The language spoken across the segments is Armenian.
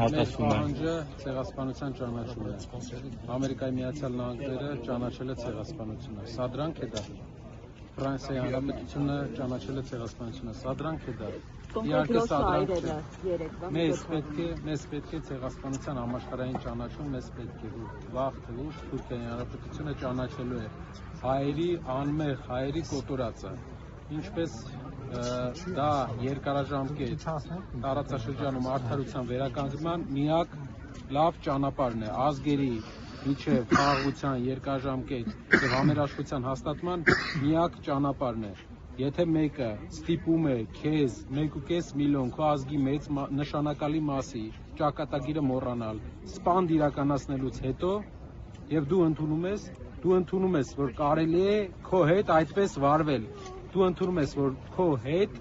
արտասում է։ Ցեղասպանության ճանաչումն է։ Ամերիկայի Միացյալ Նահանգները ճանաչել է ցեղասպանությունը։ Սա դրանք է դա։ Ֆրանսիայի Հանրապետությունը ճանաչել է ցեղասպանությունը։ Սա դրանք է դա։ Իհարկե սա դրանք չէ։ Մեզ պետք է ցեղասպանության համաշխարհային ճանաչում, մեզ պետք է վաղ թե ուշ Թուրքիայի Հանրապետությունը ճանաչելու է հայերի անմեղ հայերի կոտորածը, ինչպես դա երկարաժամկետ տարածաշրջանում արդարության վերականգնման միակ լավ ճանապարհն է ազգերի միջև խաղաղության երկարաժամկետ եւ համերաշխության հաստատման միակ ճանապարհն է։ Եթե մեկը ստիպում է քեզ 1.5 միլիոն քո ազգի մեծ նշանակալի մասի ճակատագիրը մոռանալ, սպանդ իրականացնելուց հետո եւ դու ընդունում ես, որ կարելի է քո հետ այդպես վարվել, դու ընդունում ես, որ քո հետ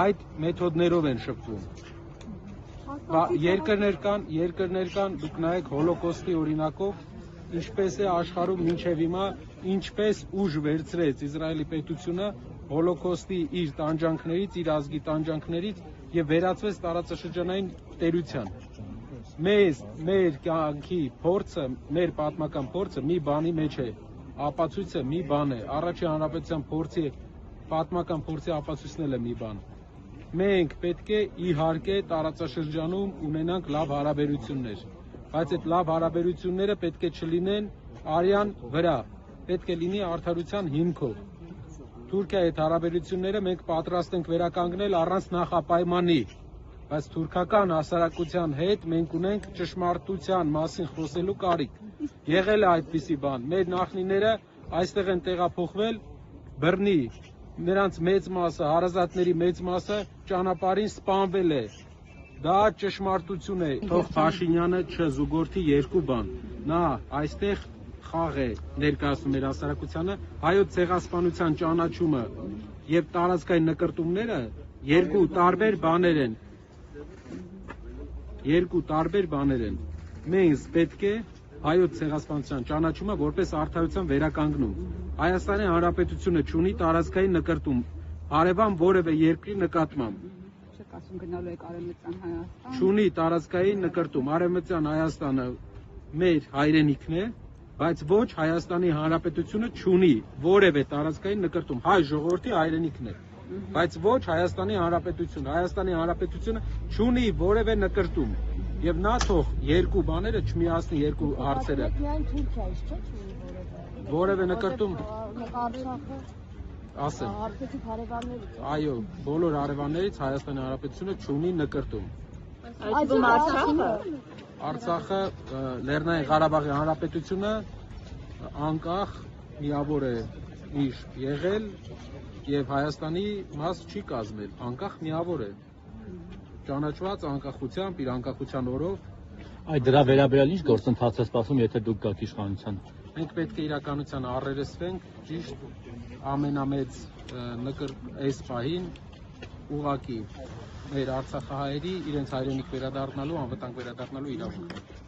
այդ մեթոդներով են շփվում։ Երկրներ կան, դուք նայեք հոլոկոստի օրինակով, ինչպես է աշխարհում մինչև հիմա, ինչպես ուժ վերցրեց Իսրայելի պետությունը հոլոկոստի իր տանջանքներից, իր ազգի տանջանքներից եւ վերածվեց տարածաշրջանային տերության։ Մեր կյանքի փորձը, մեր պատմական փորձը մի բանի մեջ է, ապացույցը մի բան է, առաջին հանրապետության պատմական փորձի ապացույցն է մի բան։ Մենք պետք է իհարկե տարածաշրջանում ունենանք լավ հարաբերություններ, բայց այդ լավ հարաբերությունները պետք է չլինեն արյան վրա, պետք է լինի արդարության հիմքով։ Թուրքիայի հետ հարաբերությունները մենք պատրաստ ենք վերականգնել առանց նախապայմանի, բայց թուրքական հասարակության հետ մենք ունենք ճշմարտության մասին խոսելու կարիք։ Եղել է այդպիսի բան, մեր նախնիները այստեղ են տեղափոխվել բռնի, նրանց մեծ մասը, հարազատների մեծ մասը ճանապարհին սպանվել է։ Դա ճշմարտություն է։ Թող Փաշինյանը չզուգորդի երկու բան։ Նա այստեղ խաղ է ներկայացնում մեր հասարակությանը, հայոց ցեղասպանության ճանաչումը եւ տարածքային նկրտումները երկու տարբեր բաներ են։ Մենք պետք է հայոց ցեղասպանության ճանաչումը որպես արդարության վերականգնում։ Հայաստանի Հանրապետությունը չունի տարածքային նկրտում հարևան որևէ երկրի նկատմամբ։ Չունի տարածքային նկրտում, Արևմտյան Հայաստանը մեր հայրենիքն է, բայց ոչ Հայաստանի Հանրապետությունը չունի որևէ տարածքային նկրտում, հայ ժողովրդի հայրենիքն է, բայց ոչ Հայաստանի Հանրապետությունը։ Հայաստանի Հանրապետությունը չունի որևէ նկրտում եւ նա թող երկու բաները չմիացնի երկու հարցերը։ Որևէ նկրտում ասեմ։ Այո, բոլոր հարևաններից Հայաստանի Հանրապետությունը չունի նկրտում։ Արցախը Լեռնային Ղարաբաղի Հանրապետությունը անկախ միավոր է միշտ եղել եւ Հայաստանի մաս չի կազմել, անկախ միավոր է։ Ճանաչված անկախությամբ, իր անկախության օրով։ Այդ դրա վերաբերյալ ինչ գործընթաց է սպասում, եթե դուք գաք իշխանության։ Մենք պետք է իրականության առերեսվենք ճիշտ ամենամեծ այս պահին ուղղակի մեր արցախահայերի իրենց հայրենիք վերադառնալու, անվտանգ վերադառնալու իրավունքը։